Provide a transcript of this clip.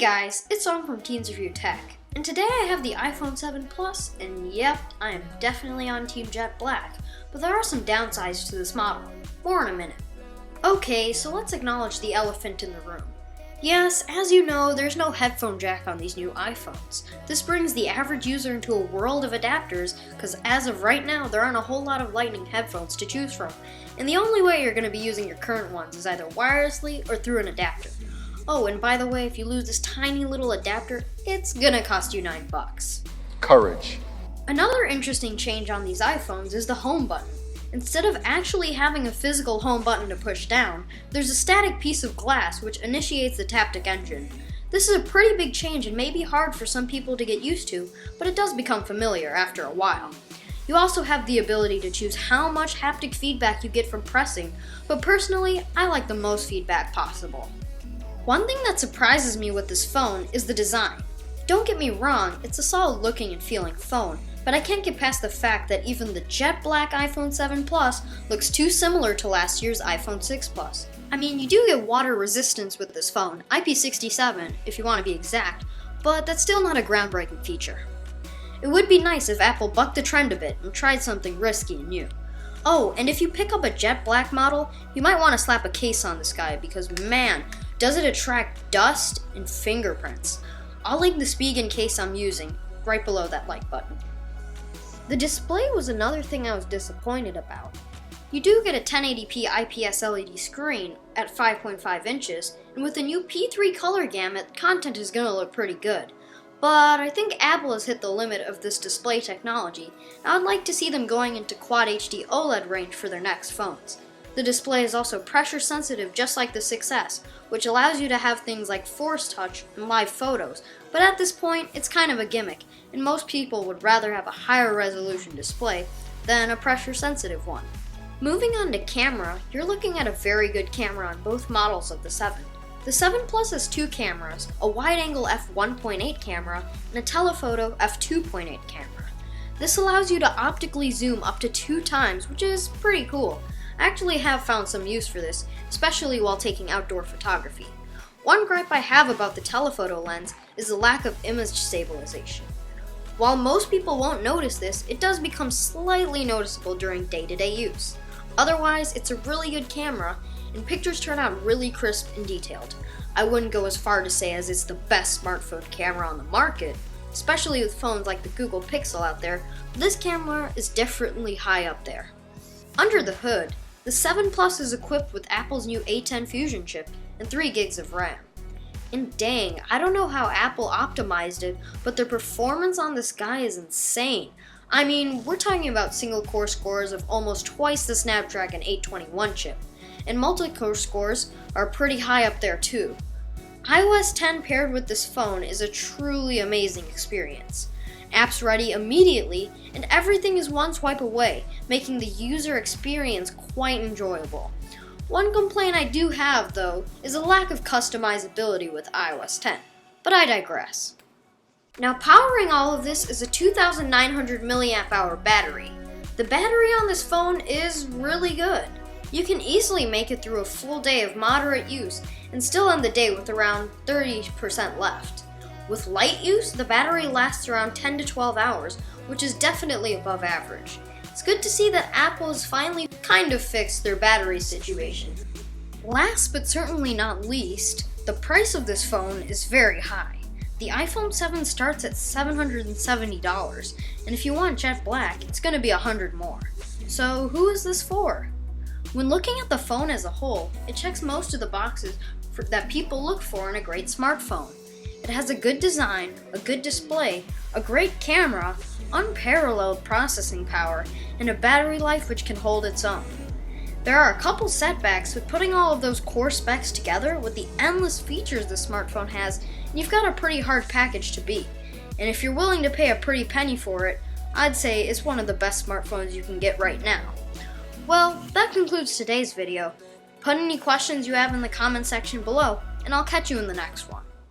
guys, it's Om from Teens Review Tech, and today I have the iPhone 7 Plus, and yep, I am definitely on Team Jet Black, but there are some downsides to this model. More in a minute. Okay, so let's acknowledge the elephant in the room. Yes, as you know, there's no headphone jack on these new iPhones. This brings the average user into a world of adapters, because as of right now, there aren't a whole lot of Lightning headphones to choose from, and the only way you're going to be using your current ones is either wirelessly or through an adapter. Oh, and by the way, if you lose this tiny little adapter, it's gonna cost you $9. Courage. Another interesting change on these iPhones is the home button. Instead of actually having a physical home button to push down, there's a static piece of glass which initiates the taptic engine. This is a pretty big change and may be hard for some people to get used to, but it does become familiar after a while. You also have the ability to choose how much haptic feedback you get from pressing, but personally, I like the most feedback possible. One thing that surprises me with this phone is the design. Don't get me wrong, it's a solid looking and feeling phone, but I can't get past the fact that even the jet black iPhone 7 Plus looks too similar to last year's iPhone 6 Plus. I mean, you do get water resistance with this phone, IP67 if you want to be exact, but that's still not a groundbreaking feature. It would be nice if Apple bucked the trend a bit and tried something risky and new. Oh, and if you pick up a jet black model, you might want to slap a case on this guy because man, does it attract dust and fingerprints. I'll link the Spigen case I'm using right below that like button. The display was another thing I was disappointed about. You do get a 1080p IPS LED screen at 5.5 inches, and with the new P3 color gamut, content is going to look pretty good. But I think Apple has hit the limit of this display technology, and I would like to see them going into Quad HD OLED range for their next phones. The display is also pressure sensitive just like the 6S, which allows you to have things like Force Touch and live photos, but at this point it's kind of a gimmick, and most people would rather have a higher resolution display than a pressure sensitive one. Moving on to camera, you're looking at a very good camera on both models of the 7. The 7 Plus has two cameras, a wide-angle f1.8 camera and a telephoto f2.8 camera. This allows you to optically zoom up to 2 times, which is pretty cool. I actually have found some use for this, especially while taking outdoor photography. One gripe I have about the telephoto lens is the lack of image stabilization. While most people won't notice this, it does become slightly noticeable during day-to-day use. Otherwise, it's a really good camera, and pictures turn out really crisp and detailed. I wouldn't go as far to say as it's the best smartphone camera on the market, especially with phones like the Google Pixel out there, but this camera is definitely high up there. Under the hood, the 7 Plus is equipped with Apple's new A10 Fusion chip and 3 gigs of RAM. And dang, I don't know how Apple optimized it, but their performance on this guy is insane. I mean, we're talking about single-core scores of almost twice the Snapdragon 821 chip, and multi-core scores are pretty high up there too. iOS 10 paired with this phone is a truly amazing experience. Apps ready immediately, and everything is one swipe away, making the user experience quite enjoyable. One complaint I do have, though, is a lack of customizability with iOS 10, but I digress. Now powering all of this is a 2,900 mAh battery. The battery on this phone is really good. You can easily make it through a full day of moderate use and still end the day with around 30% left. With light use, the battery lasts around 10 to 12 hours, which is definitely above average. It's good to see that Apple has finally kind of fixed their battery situation. Last but certainly not least, the price of this phone is very high. The iPhone 7 starts at $770, and if you want jet black, it's going to be $100 more. So who is this for? When looking at the phone as a whole, it checks most of the boxes that people look for in a great smartphone. It has a good design, a good display, a great camera, unparalleled processing power, and a battery life which can hold its own. There are a couple setbacks, but putting all of those core specs together with the endless features the smartphone has, you've got a pretty hard package to beat. And if you're willing to pay a pretty penny for it, I'd say it's one of the best smartphones you can get right now. Well, that concludes today's video. Put any questions you have in the comment section below, and I'll catch you in the next one.